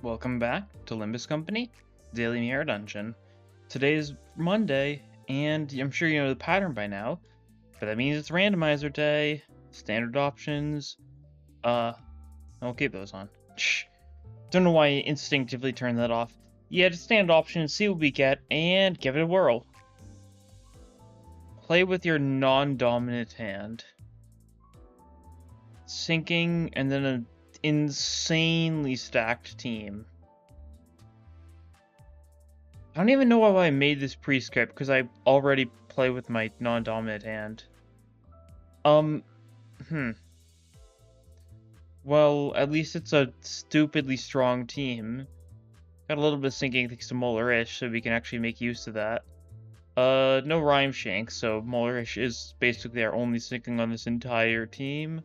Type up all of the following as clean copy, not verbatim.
Welcome back to Limbus Company, Daily Mirror Dungeon. Today is Monday, and I'm sure you know the pattern by now, but that means it's randomizer day, standard options, I'll keep those on. Shh. Don't know why I instinctively turned that off. Yeah, just standard options, see what we get, and give it a whirl. Play with your non-dominant hand. Sinking, and then an insanely stacked team. I don't even know why I made this Prescript, because I already play with my non-dominant hand. Well, at least it's a stupidly strong team. Got a little bit of sinking thanks to Molar-ish, so we can actually make use of that. No Rhyme Shank, so Molar-ish is basically our only sinking on this entire team.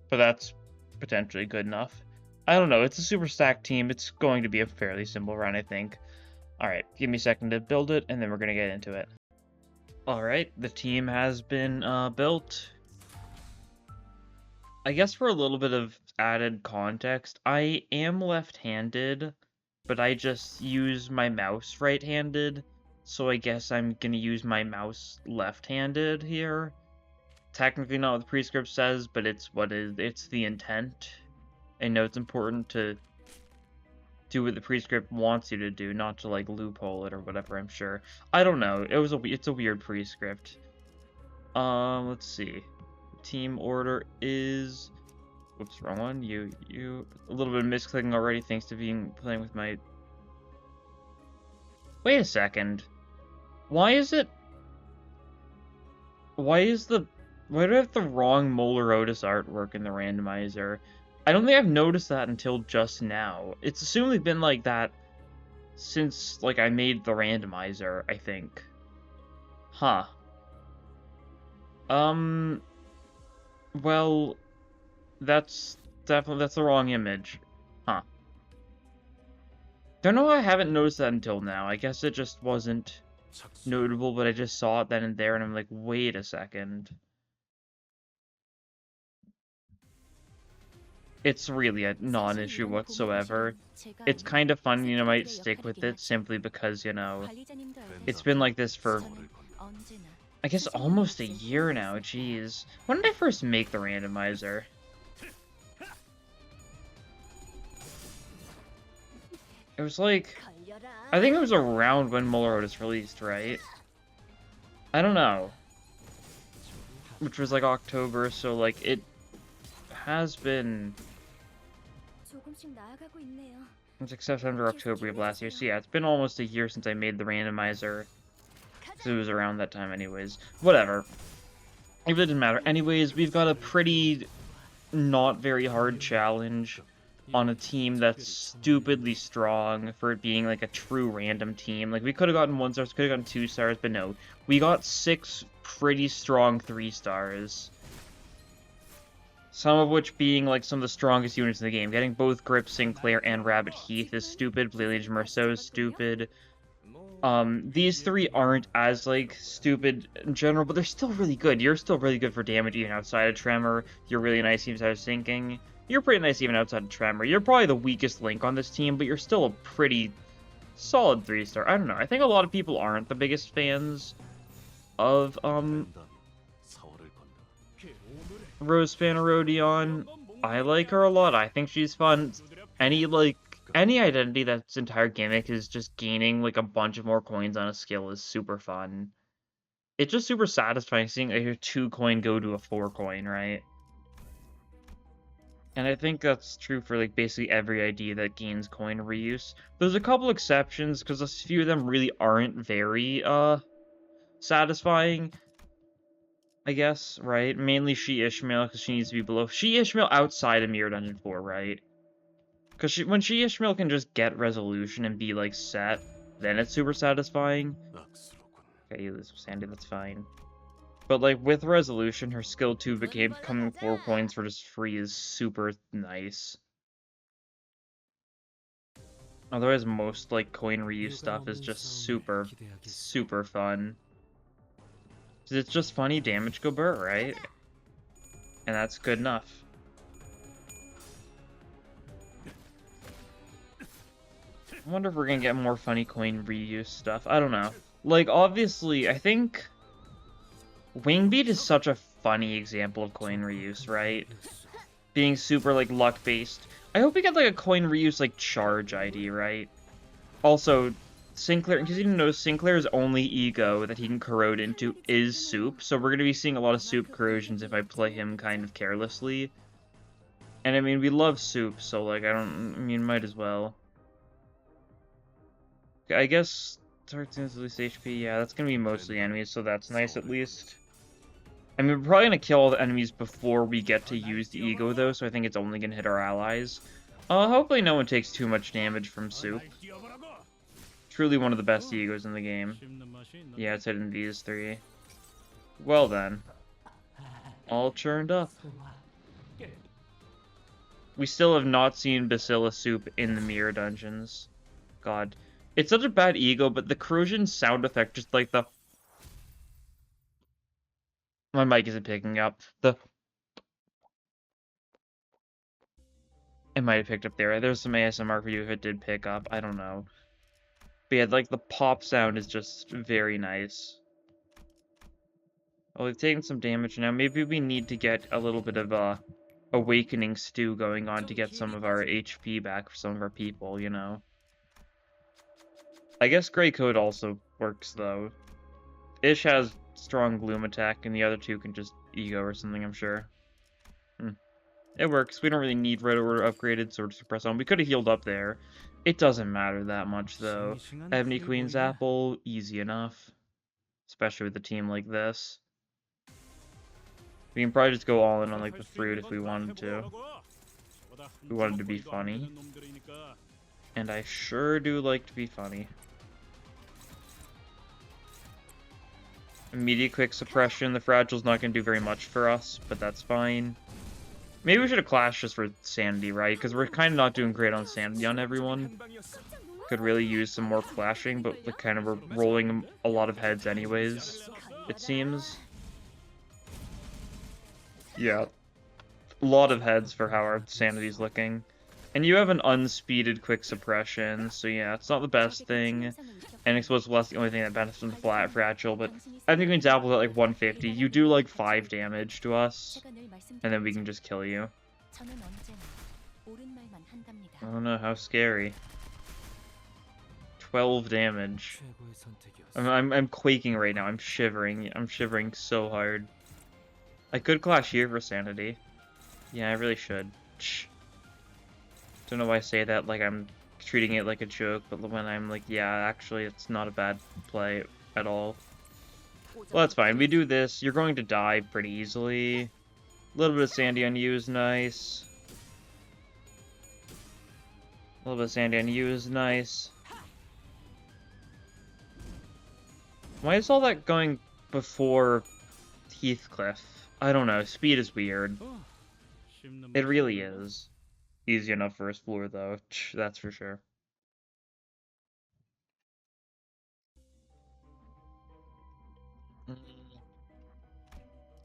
But that's potentially good enough. I don't know, it's a super stacked team. It's going to be a fairly simple run, I think. Alright, give me a second to build it, and then we're going to get into it. Alright, the team has been built. I guess for a little bit of added context, I am left-handed, but I just use my mouse right-handed, so I guess I'm going to use my mouse left-handed here. Technically not what the Prescript says, but it's the intent. I know it's important to do what the Prescript wants you to do, not to like loophole it or whatever, I'm sure. I don't know. It's a weird Prescript. Let's see. Team order is... Whoops, wrong one. You a little bit of misclicking already thanks to playing with my... Wait a second. Why do I have the wrong Molar Otis artwork in the randomizer? I don't think I've noticed that until just now. It's assumedly been like that since, like, I made the randomizer, I think. Huh. Well, that's the wrong image. Huh. Don't know why I haven't noticed that until now. I guess it just wasn't notable, but I just saw it then and there, and I'm like, wait a second. It's really a non-issue whatsoever. It's kind of fun, I might stick with it simply because, it's been like this for, I guess, almost a year now, jeez. When did I first make the randomizer? It was like, I think it was around when Molar Otis released, right? I don't know. Which was like October, so like, it has been... It's like September, October of last year. So yeah, it's been almost a year since I made the randomizer. So it was around that time anyways. Whatever. It really didn't matter. Anyways, we've got a pretty not very hard challenge on a team that's stupidly strong for it being like a true random team. Like, we could have gotten 1 star, could have gotten 2 stars, but no. We got 6 pretty strong 3 stars. Some of which being, like, some of the strongest units in the game. Getting both Grip Sinclair and Rabbit Heath is stupid. Bleeding Merceau is stupid. These 3 aren't as, like, stupid in general, but they're still really good. You're still really good for damage even outside of Tremor. You're really nice even outside of Sinking. You're pretty nice even outside of Tremor. You're probably the weakest link on this team, but you're still a pretty solid 3-star. I don't know. I think a lot of people aren't the biggest fans of, Rose Rodion. I like her a lot. I think she's fun. Any identity that's entire gimmick is just gaining like a bunch of more coins on a skill is super fun. It's just super satisfying seeing like a 2 coin go to a 4 coin, right? And I think that's true for like basically every ID that gains coin reuse. There's a couple exceptions because a few of them really aren't very satisfying, I guess, right? Mainly She-Ishmael, because she needs to be below. She-Ishmael outside of Mirror Dungeon 4, right? Because when She-Ishmael can just get resolution and be, like, set, then it's super satisfying. Okay, Sandy, that's fine. But, like, with resolution, her skill 2 becoming 4 coins for just free is super nice. Otherwise, most, like, coin reuse stuff is just super, super fun. It's just funny damage go burr, right? And that's good enough. I wonder if we're gonna get more funny coin reuse stuff. I don't know. Like, obviously, I think Wingbeat is such a funny example of coin reuse, right? Being super, like, luck-based. I hope we get, like, a coin reuse, like, charge ID, right? Also, Sinclair, because you didn't know, Sinclair's only ego that he can corrode into is Soup, so we're gonna be seeing a lot of Soup corrosions if I play him kind of carelessly. And, I mean, we love Soup, so, like, might as well. I guess targets at least HP, yeah, that's gonna be mostly enemies, so that's nice at least. I mean, we're probably gonna kill all the enemies before we get to use the ego, though, so I think it's only gonna hit our allies. Hopefully no one takes too much damage from Soup. Truly one of the best egos in the game. Yeah, it's hitting these three. Well then. All churned up. We still have not seen Bacillus Soup in the mirror dungeons. God. It's such a bad ego, but the corrosion sound effect, just like the... My mic isn't picking up. It might have picked up there. There's some ASMR for you if it did pick up. I don't know. But yeah, like, the pop sound is just very nice. Well, we've taken some damage now. Maybe we need to get a little bit of Awakening Stew going on to get some of our HP back for some of our people, you know? I guess Grey Code also works, though. Ish has strong Gloom attack, and the other two can just ego or something, I'm sure. It works. We don't really need Red Order upgraded Sword Suppress on. We could have healed up there. It doesn't matter that much, though. Ebony Queen's Apple, easy enough. Especially with a team like this. We can probably just go all in on, like, the fruit if we wanted to. If we wanted to be funny. And I sure do like to be funny. Immediate quick suppression. The Fragile's not going to do very much for us, but that's fine. Maybe we should have clashed just for sanity, right? Because we're kind of not doing great on sanity on everyone. Could really use some more clashing, but we're kind of rolling a lot of heads anyways, it seems. Yeah. A lot of heads for how our sanity's looking. And you have an unspeeded quick suppression, so yeah, it's not the best thing. And Explosive Blast the only thing that benefits from the flat fragile, but I think Queen's Apple's at like 150. You do like 5 damage to us, and then we can just kill you. Oh no, how scary. 12 damage. I'm quaking right now. I'm shivering. I'm shivering so hard. I could clash here for sanity. Yeah, I really should. Shh. Don't know why I say that like I'm treating it like a joke, but when I'm like, yeah, actually, it's not a bad play at all. Well, that's fine. We do this. You're going to die pretty easily. A little bit of sandy on you is nice. A little bit of sandy on you is nice. Why is all that going before Heathcliff? I don't know. Speed is weird. It really is. Easy enough first floor, though. That's for sure.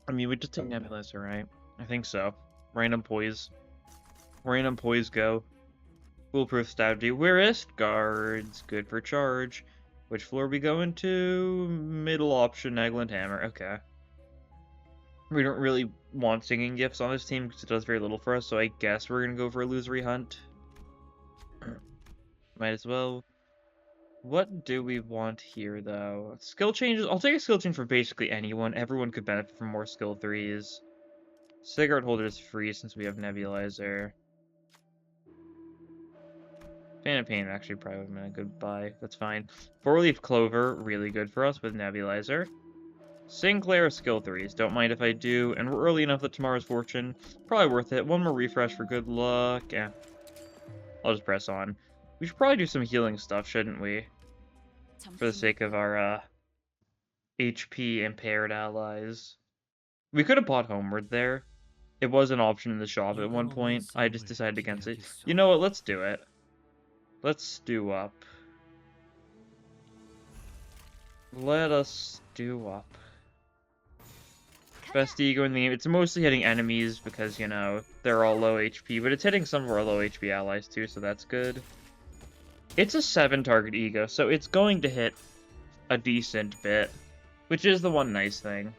I mean, we just take Nebulizer, right? I think so. Random poise. Random poise go. Foolproof strategy. Whereist guards. Good for charge. Which floor are we going to? Middle option, Eggland Hammer. Okay. We don't really want singing gifts on this team because it does very little for us, so I guess we're gonna go for Illusory Hunt. Might as well. What do we want here, though? Skill changes? I'll take a skill change for basically anyone. Everyone could benefit from more skill 3s. Cigarette holder is free since we have Nebulizer. Fan of Pain actually probably would have been a good buy. That's fine. 4-leaf Clover, really good for us with Nebulizer. Sinclair skill 3s. Don't mind if I do. And we're early enough that Tomorrow's Fortune. Probably worth it. One more refresh for good luck. Yeah. I'll just press on. We should probably do some healing stuff, shouldn't we? For the sake of our HP impaired allies. We could have bought Homeward there. It was an option in the shop at one point. I just decided against it. You know what? Let's do it. Let's stew up. Let us stew up. Best ego in the game. It's mostly hitting enemies because, you know, they're all low HP, but it's hitting some of our low HP allies too, so that's good. It's a 7-target ego, so it's going to hit a decent bit, which is the one nice thing.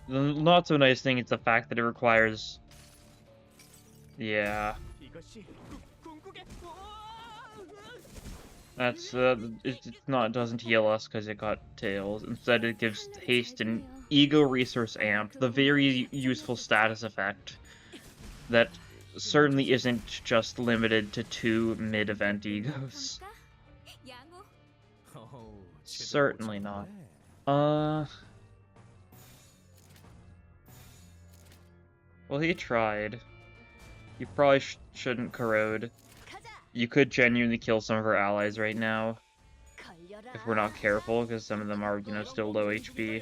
The not so nice thing is the fact that it requires... Yeah. That's, it's not, it doesn't heal us because it got tails. Instead, it gives haste and ego resource amp, the very useful status effect that certainly isn't just limited to 2 mid-event egos. Certainly not. Well, he tried. You probably shouldn't corrode. You could genuinely kill some of our allies right now, if we're not careful, because some of them are, you know, still low HP.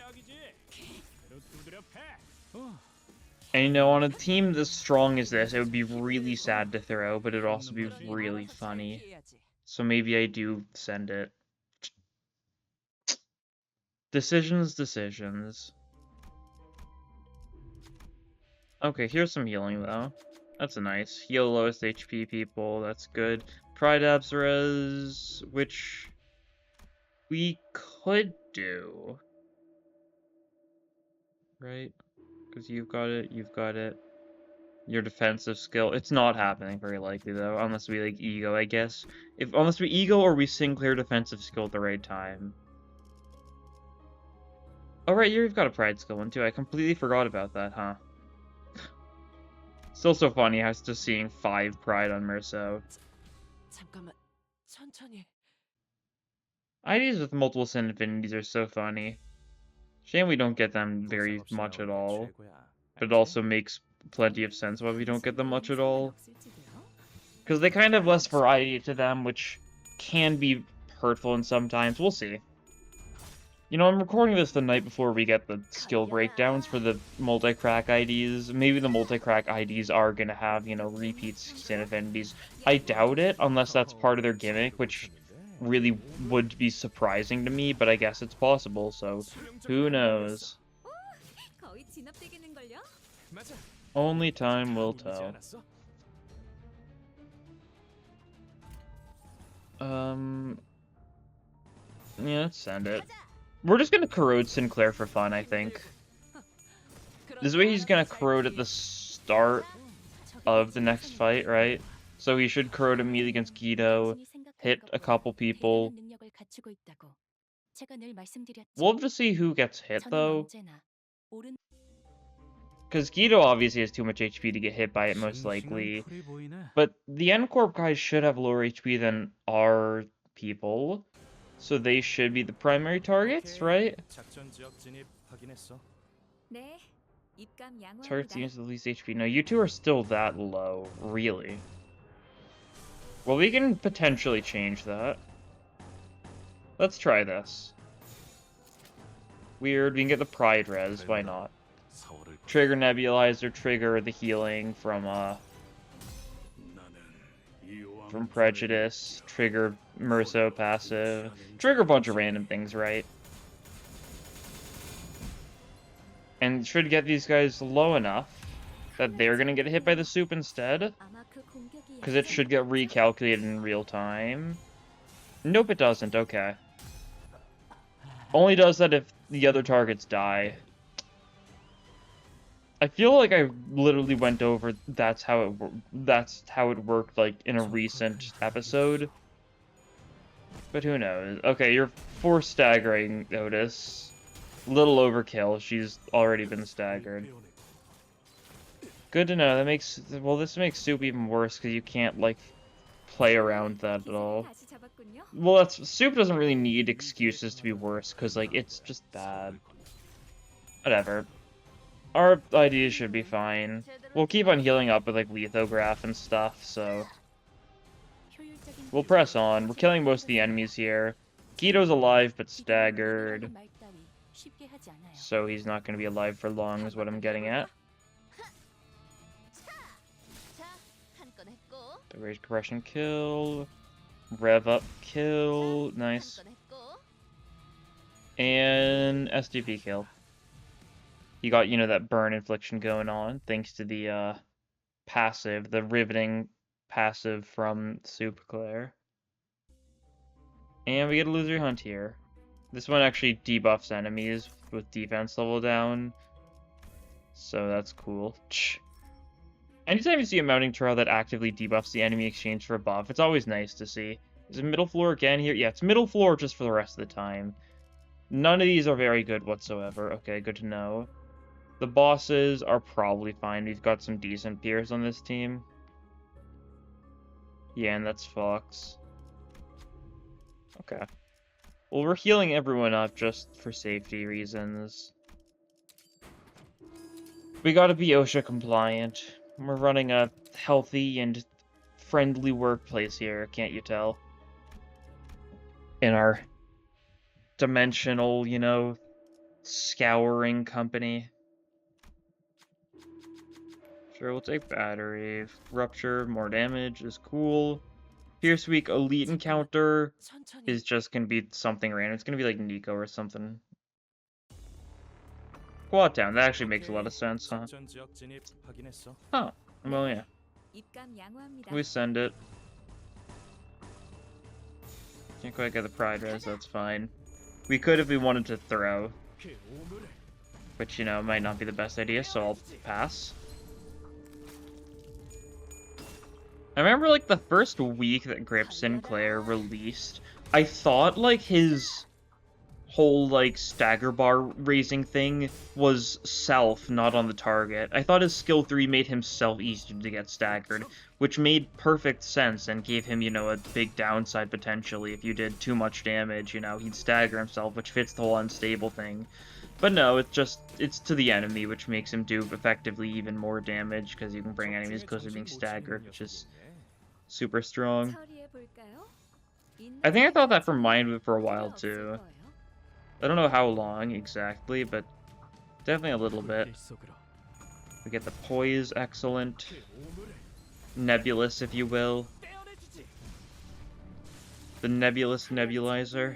And, you know, on a team as strong as this, it would be really sad to throw, but it would also be really funny. So maybe I do send it. Decisions. Okay, here's some healing, though. That's a nice. Heal lowest HP people, that's good. Pride Abs Res, which we could do. Right? Because you've got it. Your defensive skill. It's not happening very likely, though, unless we, like, ego, I guess. Unless we ego or we Sinclair defensive skill at the right time. Oh, right, you've got a pride skill one, too. I completely forgot about that, huh? Still so funny how it's just seeing 5 pride on Merceau. IDs with multiple sin infinities are so funny. Shame we don't get them very much at all. But it also makes plenty of sense why we don't get them much at all. Because they kind of have less variety to them, which can be hurtful in sometimes. We'll see. You know, I'm recording this the night before we get the skill breakdowns for the multi-crack IDs. Maybe the multi-crack IDs are going to have, you know, repeat sin affinities. I doubt it, unless that's part of their gimmick, which really would be surprising to me, but I guess it's possible, so who knows? Only time will tell. Yeah, let's send it. We're just gonna corrode Sinclair for fun, I think. This way he's gonna corrode at the start of the next fight, right? So he should corrode immediately against Guido, hit a couple people. We'll have to see who gets hit, though. Because Guido obviously has too much HP to get hit by it, most likely. But the N-Corp guys should have lower HP than our people. So they should be the primary targets, right? Targets against the least HP. No, you two are still that low, really. Well, we can potentially change that. Let's try this. Weird, we can get the Pride Res, why not? Trigger Nebulizer, trigger the healing from Prejudice, trigger Merceau passive, trigger a bunch of random things, right? And should get these guys low enough that they're gonna get hit by the soup instead. Because it should get recalculated in real time. Nope, it doesn't, okay. Only does that if the other targets die. I feel like I literally went over that's how it worked, like, in a recent episode. But who knows? Okay, you're force staggering, Otis. Little overkill, she's already been staggered. Good to know, that makes, well, this makes soup even worse, because you can't, like, play around that at all. Well, soup doesn't really need excuses to be worse, because, like, it's just bad. Whatever. Our ideas should be fine. We'll keep on healing up with, like, lithograph and stuff, so... We'll press on. We're killing most of the enemies here. Guido's alive, but staggered. So he's not going to be alive for long, is what I'm getting at. The Rage Compression kill. Rev up kill. Nice. And SDP kill. You got, you know, that burn infliction going on, thanks to the passive, the riveting passive from Soup Claire. And we get a Loser Hunt here. This one actually debuffs enemies with defense level down. So that's cool. Anytime you see a mounting trial that actively debuffs the enemy exchange for a buff, it's always nice to see. Is it middle floor again here? Yeah, it's middle floor just for the rest of the time. None of these are very good whatsoever. Okay, good to know. The bosses are probably fine. We've got some decent peers on this team. Yeah, and that's Fox. Okay. Well, we're healing everyone up just for safety reasons. We gotta be OSHA compliant. We're running a healthy and friendly workplace here, can't you tell? In our dimensional, you know, scouring company. Sure, we'll take battery. Rupture, more damage is cool. Pierce Week Elite Encounter is just gonna be something random. It's gonna be like Nico or something. Quad Town, that actually makes a lot of sense, huh? Oh, well, yeah. We send it. Can't quite get the pride res, that's fine. We could if we wanted to throw. Which, you know, might not be the best idea, so I'll pass. I remember, like, the first week that Grip Sinclair released, I thought, like, his whole, like, stagger bar raising thing was self, not on the target. I thought his skill 3 made himself easier to get staggered, which made perfect sense and gave him, you know, a big downside potentially. If you did too much damage, you know, he'd stagger himself, which fits the whole unstable thing. But no, it's to the enemy, which makes him do effectively even more damage, because you can bring enemies close to being staggered, which is super strong. I think I thought that for Mindwood for a while, too. I don't know how long exactly, but definitely a little bit. We get the Poise, excellent. Nebulous, if you will. The Nebulous Nebulizer.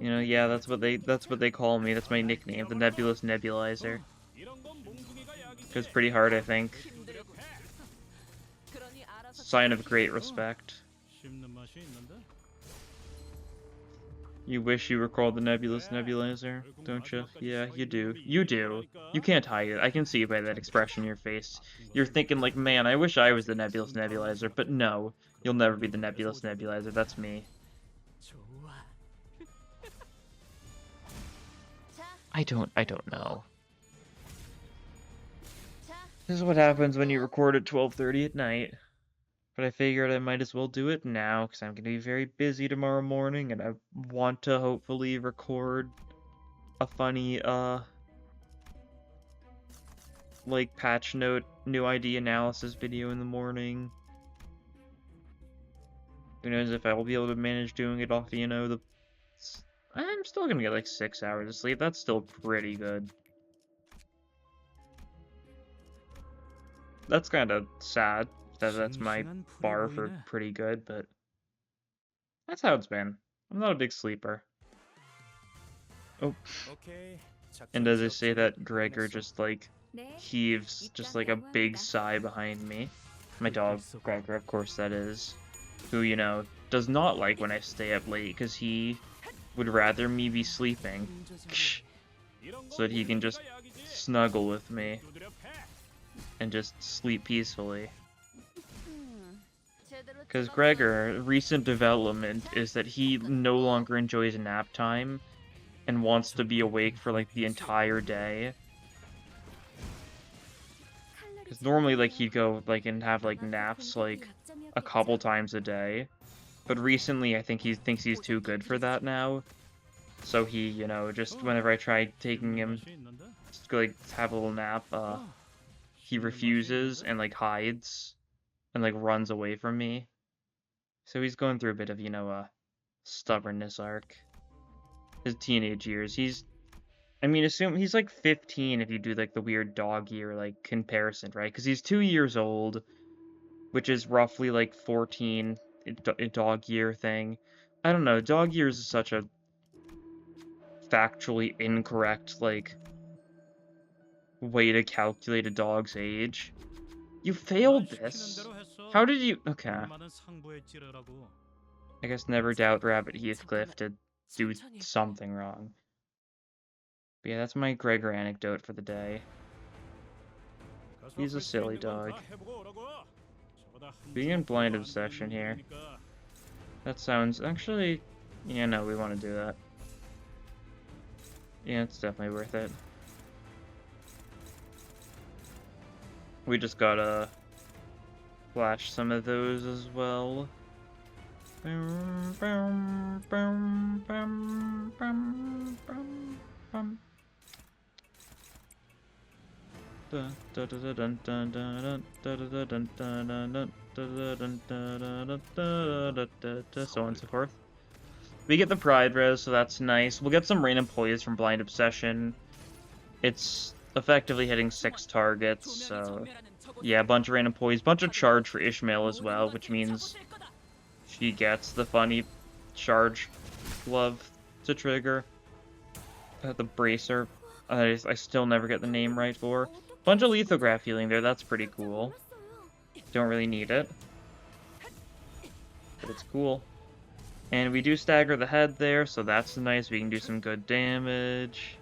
You know, yeah, that's what they call me. That's my nickname, the Nebulous Nebulizer. It's pretty hard, I think. Sign of great respect. You wish you were called the Nebulous Nebulizer, don't you? Yeah, you do. You do. You can't hide it. I can see it by that expression in your face. You're thinking like, man, I wish I was the Nebulous Nebulizer, but no. You'll never be the Nebulous Nebulizer, that's me. I don't know. This is what happens when you record at 12:30 at night. But I figured I might as well do it now, because I'm going to be very busy tomorrow morning, and I want to hopefully record a funny, like, patch note, new ID analysis video in the morning. Who knows if I will be able to manage doing it off, you know, I'm still going to get, like, 6 hours of sleep. That's still pretty good. That's kind of sad. That's my bar for pretty good, but that's how it's been. I'm not a big sleeper. Oh. And as I say that, Gregor just, like, heaves just, like, a big sigh behind me. My dog, Gregor, of course that is. Who, you know, does not like when I stay up late, because he would rather me be sleeping. So that he can just snuggle with me. And just sleep peacefully. Because Gregor, recent development is that he no longer enjoys nap time and wants to be awake for like the entire day. Because normally like he'd go like and have like naps like a couple times a day. But recently I think he thinks he's too good for that now. So he, you know, just whenever I try taking him to like have a little nap, he refuses and like hides and like runs away from me. So he's going through a bit of, you know, a stubbornness arc. His teenage years. I mean, assume he's like 15 if you do like the weird dog year like comparison, right? Because he's 2 years old, which is roughly like 14 a dog year thing. I don't know. Dog years is such a factually incorrect like way to calculate a dog's age. You failed this. How did you... Okay. I guess never doubt Rabbit Heathcliff to do something wrong. But yeah, that's my Gregor anecdote for the day. He's a silly dog. Being in blind obsession here. That sounds... Actually... Yeah, no, we want to do that. Yeah, it's definitely worth it. We just gotta flash some of those as well. So on and so forth. We get the Pride Res, so that's nice. We'll get some random poise from Blind Obsession. It's effectively hitting 6 targets, so... Yeah, a bunch of random poise, bunch of charge for Ishmael as well, which means she gets the funny charge glove to trigger. The bracer, I still never get the name right for. Bunch of lithograph healing there, that's pretty cool. Don't really need it, but it's cool. And we do stagger the head there, so that's nice. We can do some good damage.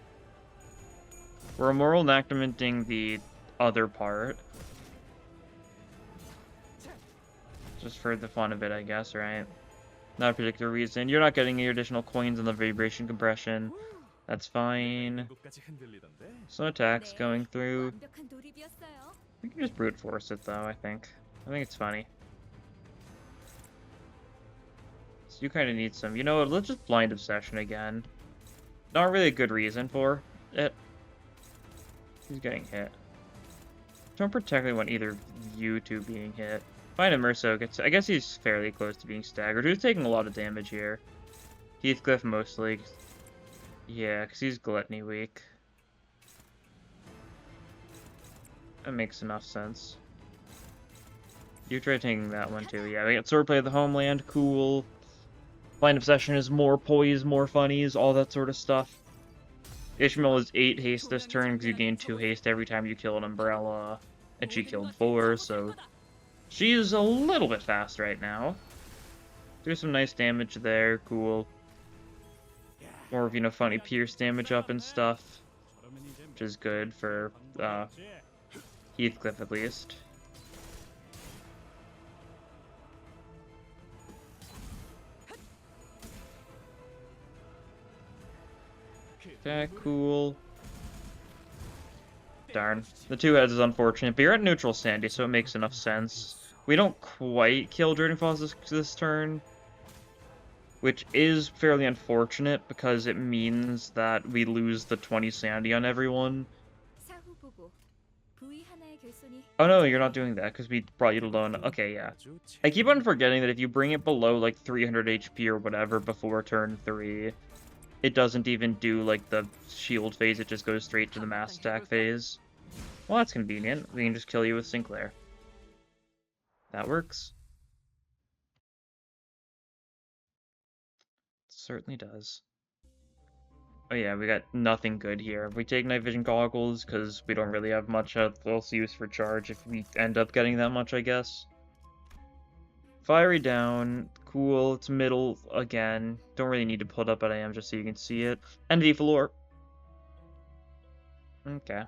We're immoral enactamenting the other part. Just for the fun of it, I guess, right? Not a particular reason. You're not getting your additional coins on the vibration compression. That's fine. Some attacks going through. We can just brute force it, though, I think. I think it's funny. So you kind of need some... You know what, let's just Blind Obsession again. Not really a good reason for it. He's getting hit. Don't particularly want either of you two being hit. Fine, Immerso gets... I guess he's fairly close to being staggered. Who's taking a lot of damage here? Heathcliff mostly. Yeah, because he's Gluttony weak. That makes enough sense. You try taking that one too. Yeah, we got Swordplay of the Homeland. Cool. Blind Obsession is more poise, more funnies, all that sort of stuff. Ishmael is 8 haste this turn because you gain 2 haste every time you kill an umbrella. And she killed 4, so... She's a little bit fast right now. Do some nice damage there, cool. More of, you know, funny pierce damage up and stuff. Which is good for, Heathcliff at least. Okay, cool. Darn. The 2 heads is unfortunate, but you're at neutral, Sandy, so it makes enough sense. We don't quite kill Dirty Falls this turn, which is fairly unfortunate because it means that we lose the 20 Sandy on everyone. Oh no, you're not doing that because we brought you to low. Okay, yeah. I keep on forgetting that if you bring it below like 300 HP or whatever before turn 3, it doesn't even do like the shield phase, it just goes straight to the mass attack phase. Well, that's convenient. We can just kill you with Sinclair. That works. Certainly does. Oh yeah, we got nothing good here. We take night vision goggles because we don't really have much else use for charge if we end up getting that much, I guess. Fiery down, cool, it's middle again. Don't really need to put up, but I am just so you can see it. And V-Floor. Okay.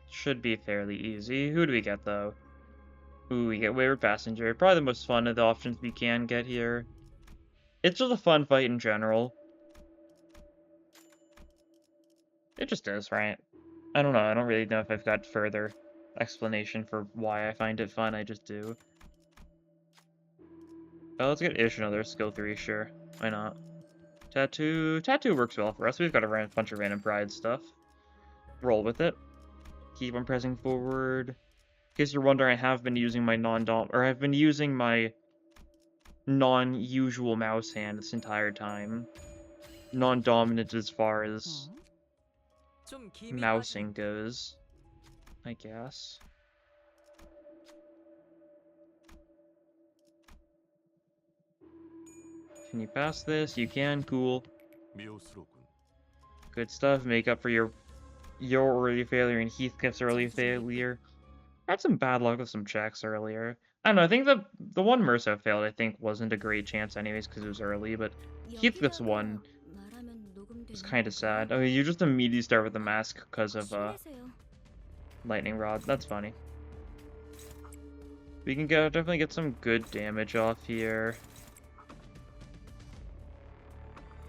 Should be fairly easy. Who do we get, though? Ooh, we get Wayward Passenger. Probably the most fun of the options we can get here. It's just a fun fight in general. It just is, right? I don't know. I don't really know if I've got further explanation for why I find it fun. I just do. Oh, let's get Ish another skill 3, sure. Why not? Tattoo. Tattoo works well for us. We've got a bunch of random pride stuff. Roll with it. Keep on pressing forward. In case you're wondering, I have been using my I've been using my non-usual mouse hand this entire time. Non-dominant as far as mousing goes, I guess. Can you pass this? You can, cool. Good stuff, make up for your early failure and Heathcliff's early failure. I had some bad luck with some checks earlier. I don't know, I think the one Merso failed, I think, wasn't a great chance anyways, because it was early, but Heathcliff's one was kind of sad. Oh, you just immediately start with the mask because of, lightning rod. That's funny. We can definitely get some good damage off here.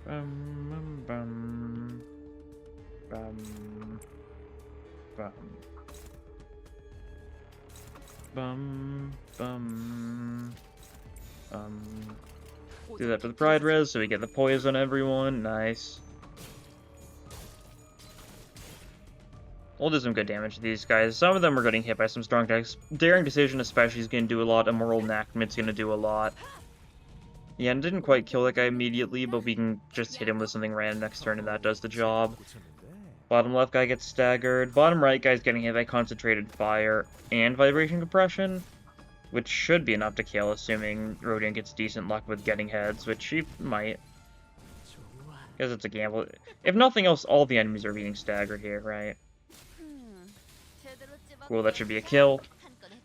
Bum, bum, bum, bum, bum, bum, bum. Do that for the Pride Res, so we get the poison on everyone. Nice. We'll do some good damage to these guys. Some of them are getting hit by some strong attacks. Daring Decision especially is going to do a lot. Immoral Enactment's going to do a lot. Yeah, and didn't quite kill that guy immediately, but we can just hit him with something random next turn and that does the job. Bottom left guy gets staggered. Bottom right guy's getting hit by Concentrated Fire and Vibration Compression, which should be enough to kill, assuming Rodian gets decent luck with getting heads, which he might. Because it's a gamble. If nothing else, all the enemies are being staggered here, right? Cool, that should be a kill.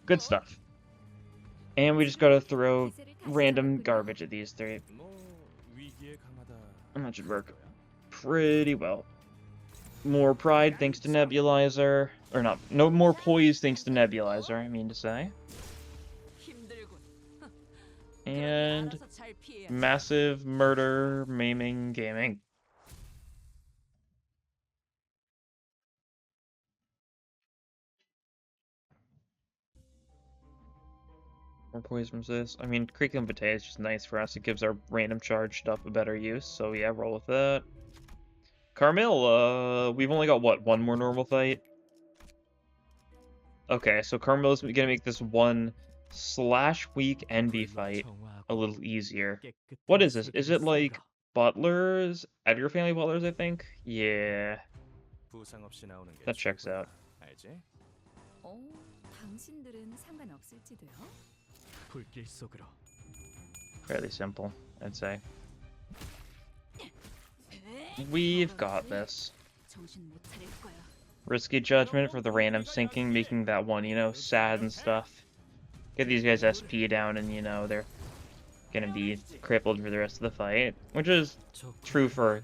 Good stuff. And we just gotta throw random garbage at these three. And that should work pretty well. More Pride thanks to Nebulizer. Or not, no more Poise thanks to Nebulizer, I mean to say. And massive murder, maiming, gaming. More poison from this. I mean, Creaking Vitae is just nice for us. It gives our random charge stuff a better use. So yeah, roll with that. Carmel, we've only got, what, one more normal fight? Okay, so Carmel's gonna make this one /weak NB fight a little easier. What is this? Is it like butlers? Edgar family butlers, I think? Yeah. That checks out. Fairly simple, I'd say. We've got this. Risky judgment for the random sinking, making that one, you know, sad and stuff. Get these guys SP down and, you know, they're gonna be crippled for the rest of the fight. Which is true for...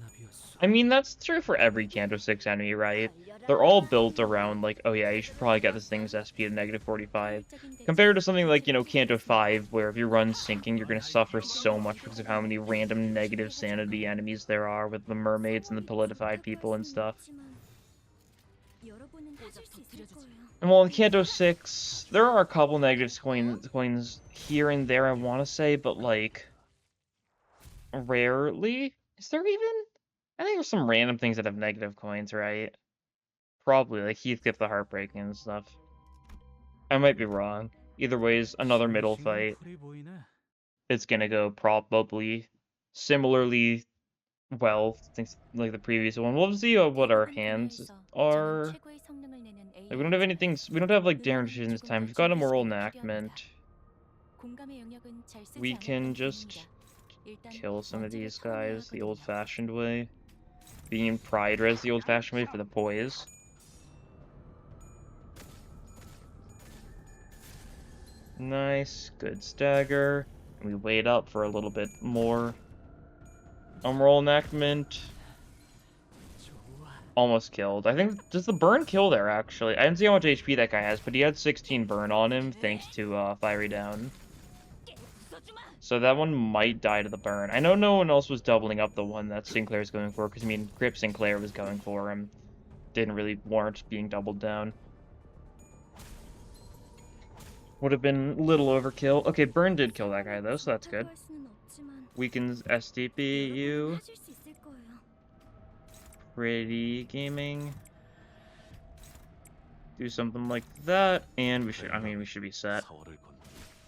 I mean, that's true for every Canto 6 enemy, right? They're all built around, like, oh yeah, you should probably get this thing's SP to -45. Compared to something like, you know, Canto 5, where if you run sinking, you're gonna suffer so much because of how many random negative sanity enemies there are with the mermaids and the politified people and stuff. And well, in Canto 6, there are a couple negative coins here and there, I want to say, but, like, rarely? Is there even? I think there's some random things that have negative coins, right? Probably, like Heathcliff the Heartbreaking and stuff. I might be wrong. Either ways, another middle fight. It's gonna go probably similarly well, things like the previous one. We'll see what our hands are. Like, we don't have anything. We don't have like Daring Decision this time. We've got Immoral Enactment. We can just kill some of these guys the old-fashioned way. Being Pride Res the old-fashioned way for the poise. Nice, good stagger. We wait up for a little bit more. Immoral Enactment. Almost killed. I think, does the burn kill there, actually? I didn't see how much HP that guy has, but he had 16 burn on him, thanks to Fiery Down. So that one might die to the burn. I know no one else was doubling up the one that Sinclair's going for, because, I mean, Grip Sinclair was going for him. Didn't really warrant being doubled down. Would have been a little overkill. Okay, burn did kill that guy, though, so that's good. Weakens STP you. Pretty gaming. Do something like that, and we should be set.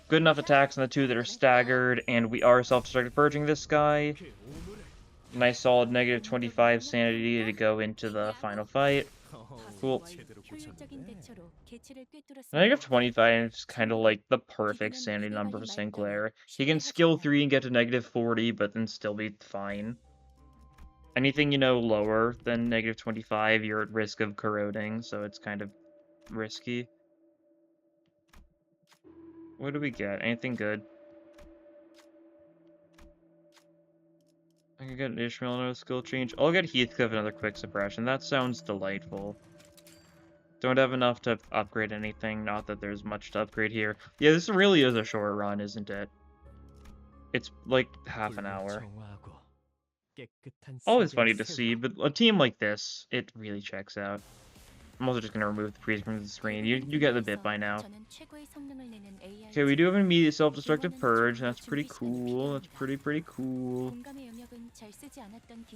Good enough attacks on the two that are staggered, and we are self-destructive purging this guy. Nice solid -25 sanity to go into the final fight. Cool. -25 is kind of like the perfect sanity number for Sinclair. He can skill 3 and get to -40, but then still be fine. Anything, you know, lower than -25, you're at risk of corroding, so it's kind of risky. What do we get? Anything good? I can get an Ishmael, another skill change. I'll get Heathcliff, another quick suppression. That sounds delightful. Don't have enough to upgrade anything. Not that there's much to upgrade here. Yeah, this really is a short run, isn't it? It's like half an hour. Always funny to see, but a team like this, it really checks out. I'm also just going to remove the priest from the screen. You get the bit by now. Okay, we do have an immediate self-destructive purge. That's pretty cool. That's pretty cool.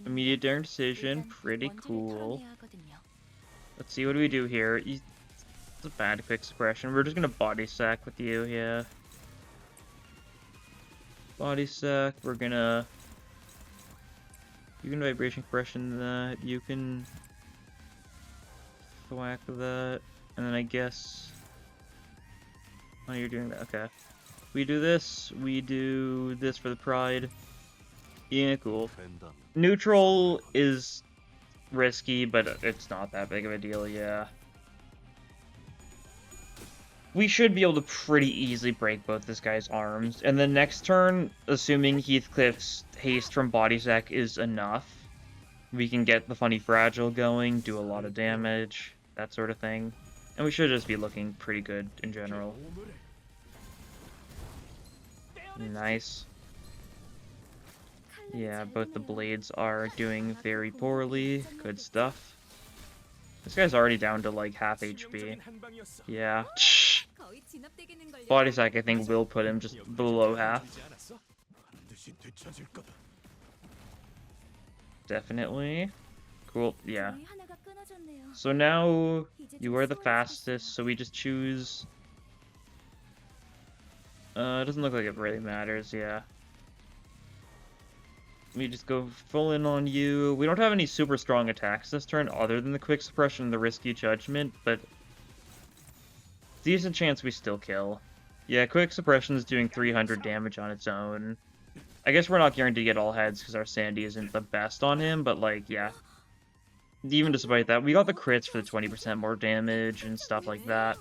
Immediate daring decision. Pretty cool. Let's see, what do we do here? It's a bad quick suppression. We're just going to body sack with you, yeah. Body sack. We're going to... You can vibration suppression that. You can... Whack that, and then I guess... Oh, you're doing that, okay. We do this for the pride. Yeah, cool. Neutral is risky, but it's not that big of a deal, yeah. We should be able to pretty easily break both this guy's arms, and then next turn, assuming Heathcliff's haste from body sack is enough, we can get the funny fragile going, do a lot of damage, that sort of thing. And we should just be looking pretty good in general. Nice. Yeah, both the blades are doing very poorly. Good stuff. This guy's already down to like half HP. Yeah. Body sack, I think, will put him just below half. Definitely. Cool, yeah. So now you are the fastest, so we just choose... it doesn't look like it really matters, yeah. We just go full in on you. We don't have any super strong attacks this turn other than the quick suppression and the risky judgment, but decent chance we still kill. Yeah, quick suppression is doing 300 damage on its own. I guess we're not guaranteed to get all heads because our Sandy isn't the best on him, but like, yeah. Even despite that, we got the crits for the 20% more damage and stuff like that.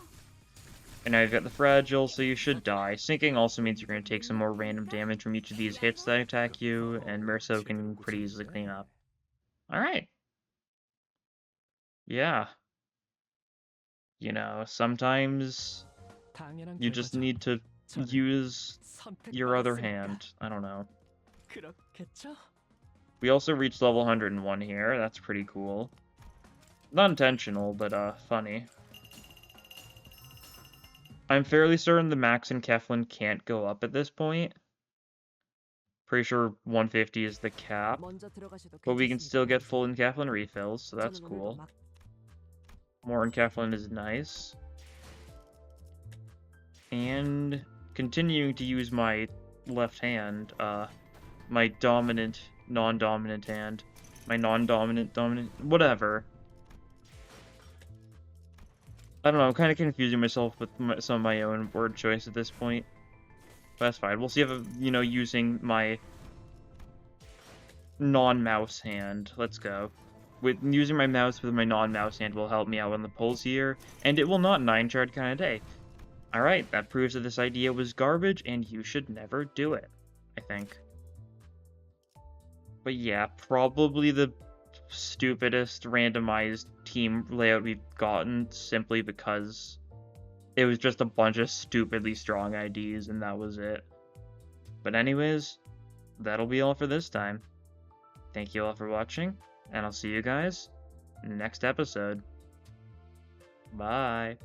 And now you've got the fragile, so you should die. Sinking also means you're going to take some more random damage from each of these hits that attack you, and Merso can pretty easily clean up. Alright. Yeah. You know, sometimes you just need to use your other hand. I don't know. We also reached level 101 here. That's pretty cool. Not intentional, but funny. I'm fairly certain the Max and Keflin can't go up at this point. Pretty sure 150 is the cap. But we can still get full in Keflin refills, so that's cool. More in Keflin is nice. And continuing to use my left hand, my dominant, non-dominant hand. My non-dominant, dominant, whatever. I don't know, I'm kind of confusing myself with some of my own word choice at this point. But that's fine. We'll see if, using my non-mouse hand. Let's go. Using my mouse with my non-mouse hand will help me out on the pulls here, and it will not 9-shard kind of day. Alright, that proves that this idea was garbage, and you should never do it, I think. But yeah, probably the stupidest randomized team layout we've gotten simply because it was just a bunch of stupidly strong IDs and that was it. But anyways, that'll be all for this time. Thank you all for watching, and I'll see you guys next episode. Bye.